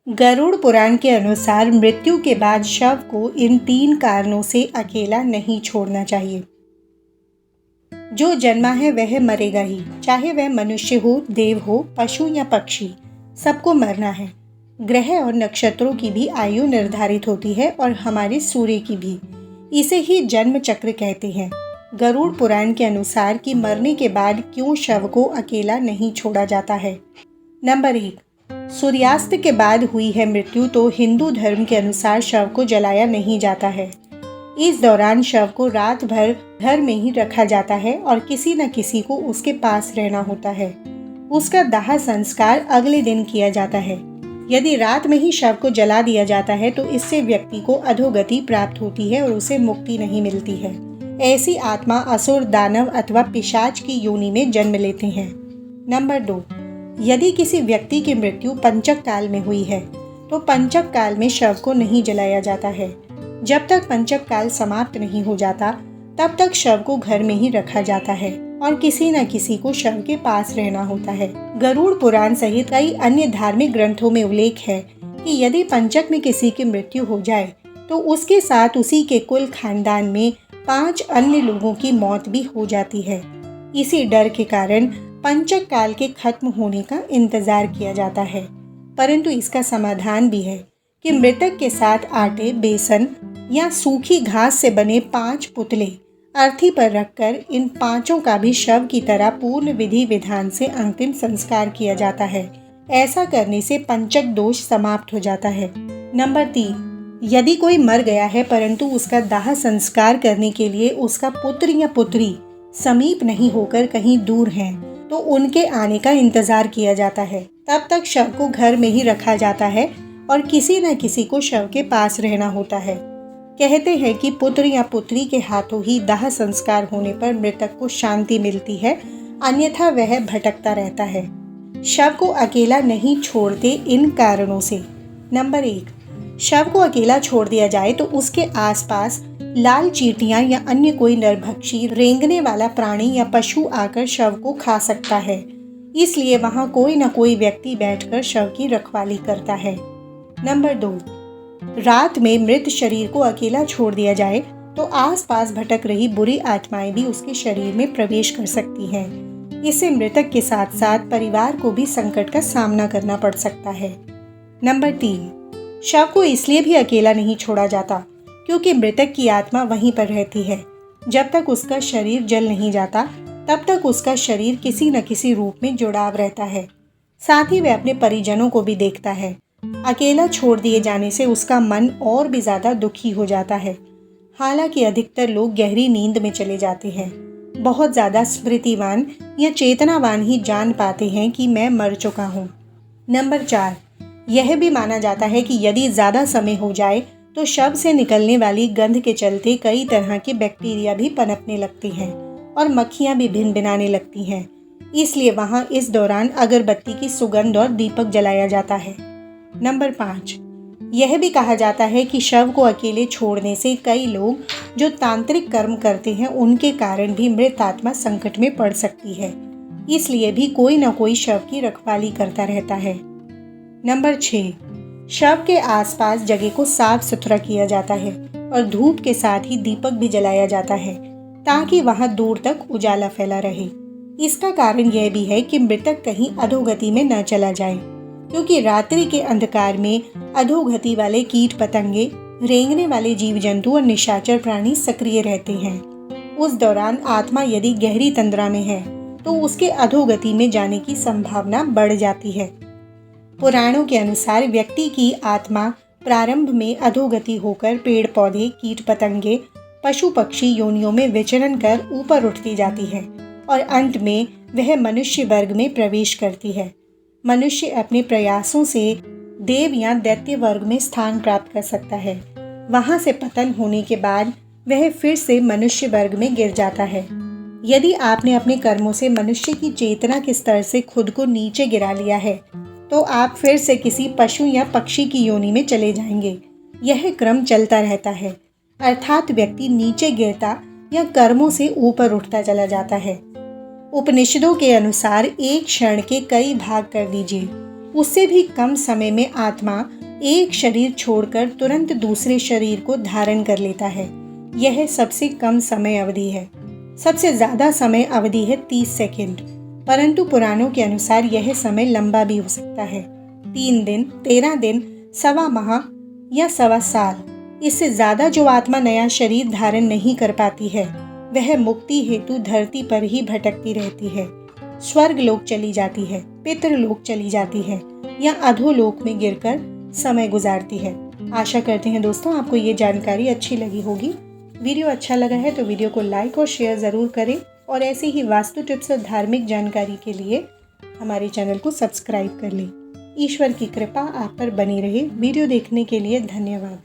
गरुड़ पुराण के अनुसार मृत्यु के बाद शव को इन 3 कारणों से अकेला नहीं छोड़ना चाहिए। जो जन्मा है वह मरेगा ही, चाहे वह मनुष्य हो, देव हो, पशु या पक्षी, सबको मरना है। ग्रह और नक्षत्रों की भी आयु निर्धारित होती है और हमारे सूर्य की भी। इसे ही जन्म चक्र कहते हैं। गरुड़ पुराण के अनुसार कि मरने के बाद क्यों शव को अकेला नहीं छोड़ा जाता है। नंबर 1, सूर्यास्त के बाद हुई है मृत्यु तो हिंदू धर्म के अनुसार शव को जलाया नहीं जाता है। इस दौरान शव को रात भर घर में ही रखा जाता है और किसी न किसी को उसके पास रहना होता है। उसका दाह संस्कार अगले दिन किया जाता है। यदि रात में ही शव को जला दिया जाता है तो इससे व्यक्ति को अधोगति प्राप्त होती है और उसे मुक्ति नहीं मिलती है। ऐसी आत्मा असुर, दानव अथवा पिशाच की योनि में जन्म लेते हैं। नंबर 2, यदि किसी व्यक्ति की मृत्यु पंचक काल में हुई है तो पंचक काल में शव को नहीं जलाया जाता है। जब तक पंचक काल समाप्त नहीं हो जाता तब तक शव को घर में ही रखा जाता है और किसी न किसी को शव के पास रहना होता है। गरुड़ पुराण सहित कई अन्य धार्मिक ग्रंथों में उल्लेख है कि यदि पंचक में किसी की मृत्यु हो जाए तो उसके साथ उसी के कुल खानदान में 5 अन्य लोगों की मौत भी हो जाती है। इसी डर के कारण पंचक काल के खत्म होने का इंतजार किया जाता है। परंतु इसका समाधान भी है कि मृतक के साथ आटे, बेसन या सूखी घास से बने 5 पुतले अर्थी पर रखकर इन 5 का भी शव की तरह पूर्ण विधि विधान से अंतिम संस्कार किया जाता है। ऐसा करने से पंचक दोष समाप्त हो जाता है। नंबर 3, यदि कोई मर गया है परंतु उसका दाह संस्कार करने के लिए उसका पुत्र या पुत्री समीप नहीं होकर कहीं दूर हैं तो उनके आने का इंतजार किया जाता है। तब तक शव को घर में ही रखा जाता है और किसी न किसी को शव के पास रहना होता है। कहते हैं कि पुत्र या पुत्री के हाथों ही दाह संस्कार होने पर मृतक को शांति मिलती है, अन्यथा वह भटकता रहता है। शव को अकेला नहीं छोड़ते इन कारणों से। नंबर 1, शव को अकेला छोड़ दिया जाए तो उसके आसपास लाल चींटियां या अन्य कोई नरभक्षी, रेंगने वाला प्राणी या पशु आकर शव को खा सकता है। इसलिए वहां कोई न कोई व्यक्ति बैठकर शव की रखवाली करता है। नंबर 2, रात में मृत शरीर को अकेला छोड़ दिया जाए तो आसपास भटक रही बुरी आत्माएं भी उसके शरीर में प्रवेश कर सकती हैं। इससे मृतक के साथ साथ परिवार को भी संकट का सामना करना पड़ सकता है। नंबर 3, शव को इसलिए भी अकेला नहीं छोड़ा जाता क्योंकि मृतक की आत्मा वहीं पर रहती है। जब तक उसका शरीर जल नहीं जाता तब तक उसका शरीर किसी न किसी रूप में जुड़ाव रहता है। साथ ही वह अपने परिजनों को भी देखता है। अकेला छोड़ दिए जाने से उसका मन और भी ज्यादा दुखी हो जाता है। हालांकि अधिकतर लोग गहरी नींद में चले जाते हैं। बहुत ज्यादा स्मृतिवान या चेतनावान ही जान पाते हैं कि मैं मर चुका हूँ। नंबर 4, यह भी माना जाता है कि यदि ज्यादा समय हो जाए तो शव से निकलने वाली गंध के चलते कई तरह के बैक्टीरिया भी पनपने लगते हैं और मक्खियां भी भिनभिनाने लगती हैं। इसलिए वहां इस दौरान अगरबत्ती की सुगंध और दीपक जलाया जाता है। नंबर 5, यह भी कहा जाता है कि शव को अकेले छोड़ने से कई लोग जो तांत्रिक कर्म करते हैं उनके कारण भी मृत आत्मा संकट में पड़ सकती है। इसलिए भी कोई न कोई शव की रखवाली करता रहता है। नंबर 6, शव के आसपास जगह को साफ सुथरा किया जाता है और धूप के साथ ही दीपक भी जलाया जाता है ताकि वहां दूर तक उजाला फैला रहे। इसका कारण यह भी है कि मृतक कहीं अधोगति में न चला जाए, क्योंकि रात्रि के अंधकार में अधोगति वाले कीट पतंगे, रेंगने वाले जीव जंतु और निशाचर प्राणी सक्रिय रहते हैं। उस दौरान आत्मा यदि गहरी तंद्रा में है तो उसके अधोगति में जाने की संभावना बढ़ जाती है। पुराणों के अनुसार व्यक्ति की आत्मा प्रारंभ में अधोगति होकर पेड़ पौधे, कीट पतंगे, पशु पक्षी योनियों में विचरण कर ऊपर उठती जाती है और अंत में वह मनुष्य वर्ग में प्रवेश करती है। मनुष्य अपने प्रयासों से देव या दैत्य वर्ग में स्थान प्राप्त कर सकता है। वहां से पतन होने के बाद वह फिर से मनुष्य वर्ग में गिर जाता है। यदि आपने अपने कर्मों से मनुष्य की चेतना के स्तर से खुद को नीचे गिरा लिया है तो आप फिर से किसी पशु या पक्षी की योनि में चले जाएंगे। यह क्रम चलता रहता है, अर्थात व्यक्ति नीचे गिरता या कर्मों से ऊपर उठता चला जाता है। उपनिषदों के अनुसार एक क्षण के कई भाग कर दीजिए। उससे भी कम समय में आत्मा एक शरीर छोड़कर तुरंत दूसरे शरीर को धारण कर लेता है। यह सबसे कम समय अवधि है। सबसे ज़्यादा समय अवधि है 30 सेकंड, परंतु पुराणों के अनुसार यह समय लंबा भी हो सकता है, 3 दिन, 13 दिन, सवा माह या सवा साल। इससे ज़्यादा जो आत्मा नया शरीर धारण नहीं कर पाती है वह मुक्ति हेतु धरती पर ही भटकती रहती है। स्वर्ग लोक चली जाती है, पितृलोक चली जाती है या अधोलोक में गिरकर समय गुजारती है। आशा करते हैं दोस्तों आपको ये जानकारी अच्छी लगी होगी। वीडियो अच्छा लगा है तो वीडियो को लाइक और शेयर ज़रूर करें और ऐसे ही वास्तु टिप्स और धार्मिक जानकारी के लिए हमारे चैनल को सब्सक्राइब कर लें। ईश्वर की कृपा आप पर बनी रहे। वीडियो देखने के लिए धन्यवाद।